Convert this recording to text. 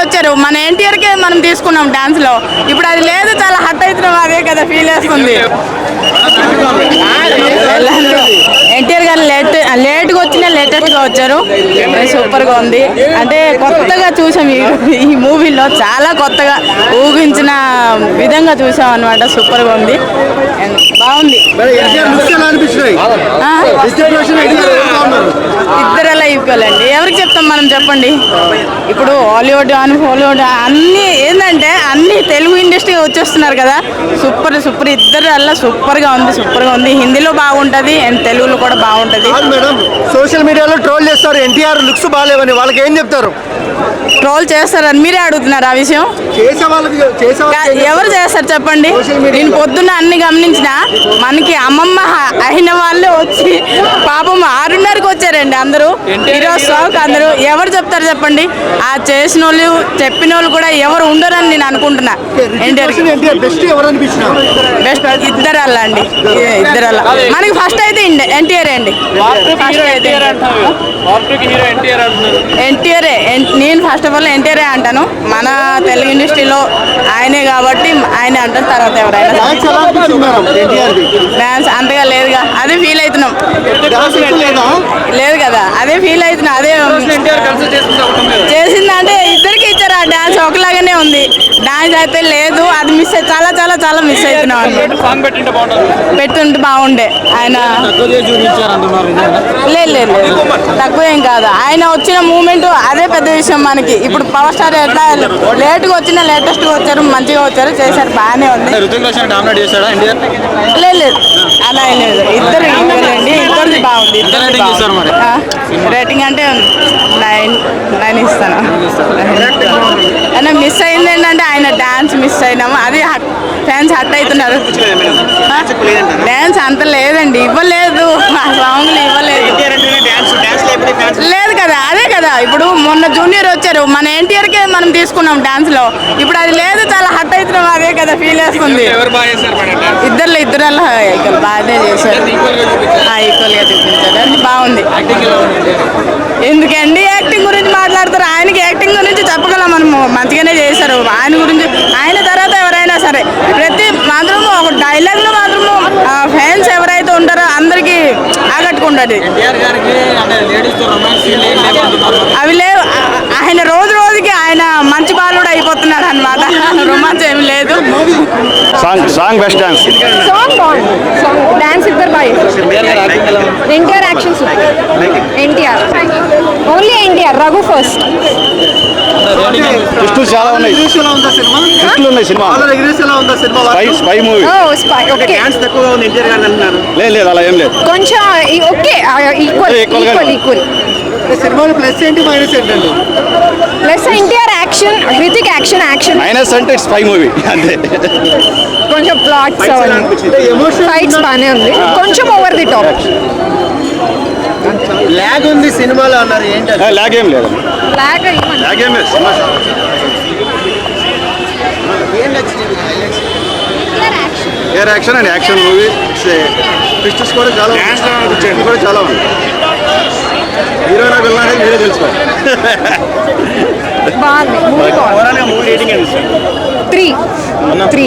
వచ్చారు. మన ఎన్టీఆర్కే మనం తీసుకున్నాం డాన్స్ లో. ఇప్పుడు అది లేదు, చాలా హట్ అవుతున్నాం. అదే కదా ఫీల్ వేస్తుంది. ఎన్టీఆర్ గారు లేట్గా వచ్చినా లేటెస్ట్గా వచ్చారు. సూపర్గా ఉంది. అంటే కొత్తగా చూసాం ఈ మూవీలో, చాలా కొత్తగా ఊహించిన విధంగా చూసాం అనమాట. సూపర్గా ఉంది, బాగుంది. ఇద్దరలా ఈక్వల్ అండి. ఎవరికి చెప్తాం మనం, చెప్పండి. ఇప్పుడు హాలీవుడ్ అని హాలీవుడ్ అన్నీ ఏంటంటే అన్ని తెలుగు ఇండస్ట్రీ వచ్చేస్తున్నారు కదా. సూపర్ సూపర్, ఇద్దరు అలా సూపర్గా ఉంది. సూపర్గా ఉంది. హిందీలో బాగుంటుంది అండ్ తెలుగులో కూడా బాగుంటుంది. మేడం సోషల్ మీడియాలో ట్రోల్ చేస్తారు ఎన్టీఆర్ లుక్స్ బాగాలేవని, వాళ్ళకి ఏం చెప్తారు? ట్రోల్ చేస్తారని మీరే అడుగుతున్నారు ఆ విషయం. ఎవరు చేస్తారు చెప్పండి. నేను పొద్దున్న అన్ని గమనించిన, మనకి అమ్మమ్మ అయిన వాళ్ళే వచ్చి పాపం 6:30కి వచ్చారండి అందరూ. ఈరోజు షాక్ అందరూ. ఎవరు చెప్తారు చెప్పండి. ఆ చేసిన వాళ్ళు చెప్పిన వాళ్ళు కూడా ఎవరు ఉండరని నేను అనుకుంటున్నా. బెస్ట్ ఇద్దరు అలా అండి, ఇద్దరు అలా. మనకి ఫస్ట్ అయితే ఎన్టీఆర్ అండి. ఎన్టీఆరే. నేను ఫస్ట్ ఆఫ్ ఆల్ ఎన్టీఆర్ అంటాను. మన తెలుగు ఇండస్ట్రీలో ఆయనే కాబట్టి ఆయనే అంటాను. తర్వాత ఎవరైనా డాన్స్ అంతగా లేదుగా, అదే ఫీల్ అవుతున్నాం. లేదు కదా, అదే ఫీల్ అవుతున్నా. అదే చేసిందంటే ఇద్దరికి ఇచ్చారు. ఆ డాన్స్ ఒకలాగానే ఉంది. డాన్స్ అయితే లేదు, అది మిస్ చాలా చాలా చాలా మిస్ అవుతున్నాం. పెట్టుంటే బాగుండే. ఆయన లేదు లేదు తక్కువ ఏం కాదు. ఆయన వచ్చిన మూమెంట్ అదే పెద్ద విషయం మనకి. ఇప్పుడు పవర్ స్టార్ ఎట్లా లేట్గా వచ్చినా లేటెస్ట్గా వచ్చారు, మంచిగా వచ్చారు, చేశారు, బాగానే ఉంది. లేదు లేదు అలా లేదు. ఇద్దరు ఈక్వల్ అండి. ఇద్దరిది బాగుంది. రేటింగ్ అంటే 9 ఇస్తాను. అయినా మిస్ అయింది ఏంటంటే ఆయన డాన్స్ మిస్ అయినాము. అది ఫ్యాన్స్ హట్ అవుతున్నారు. డాన్స్ అంత లేదండి, ఇవ్వలేదు. ఆ సాంగ్లు ఇవ్వలేదు. లేదు కదా, అదే కదా. ఇప్పుడు మొన్న జూనియర్ వచ్చారు, మన ఎన్టీఆర్కే మనం తీసుకున్నాం డాన్స్ లో. ఇప్పుడు అది లేదు, చాలా హట్ అవుతున్నాం. అదే కదా ఫీల్ వేస్తుంది. ఇద్దరల్లా బాగానే చేశారు. ఈక్వల్ గా చూపించారు. అది బాగుంది. ఎందుకండి యాక్టింగ్ గురించి మాట్లాడతారు. ఆయనకి యాక్టింగ్ గురించి చెప్పగలం మనము. మంచిగానే చేశారు. ఆయన గురించి, ఆయన తర్వాత ఎవరైనా సరే ప్రతి మాత్రము ఒక డైలాగ్ లో మాత్రము ఫ్యాన్స్ ఎవరైతే ఉంటారో అందరికి ఆకట్టుకుంటుంది. అవి లేవు. ఆయన రోజు రోజుకి ఆయన మంచి బాలుడు అయిపోతున్నాడు అనమాట. రొమాన్స్ ఏమి లేదు. Song best dance. సాంగ్ బాగుంది. డాన్స్ ఇద్దరు బాగా NTR action super. NTR only NTR. Raghu first. ట్విస్టులు చాలా ఉన్నాయి. ట్విస్టులు ఉన్నాయి సినిమా. Spy movie. లేదు అలా ఏం లేదు. కొంచెం ఓకే, ఈక్వల్. సినిమాలో ప్లస్ ఏంటి మైనస్ ఏంటండి? Plus NTR action, Hrithik action. Minus అంటే స్పై మూవీ అంతే. కొంచెం ప్లాట్స్ ఫైట్స్ బాగానే ఉంది. కొంచెం ఓవర్ ది టాప్. లాగ్ ఉంది సినిమాలో అన్నారు. ఏంటి లాగ్ ఏం లేదు. లాగ్ ఏం లేదు cinema. NTR action and action movie. Pictures కూడా చాలా ఉంది. హీరోయిన్ వెళ్ళినా మీరే తెలుసుకోవాలి. బాగుంది. 3 3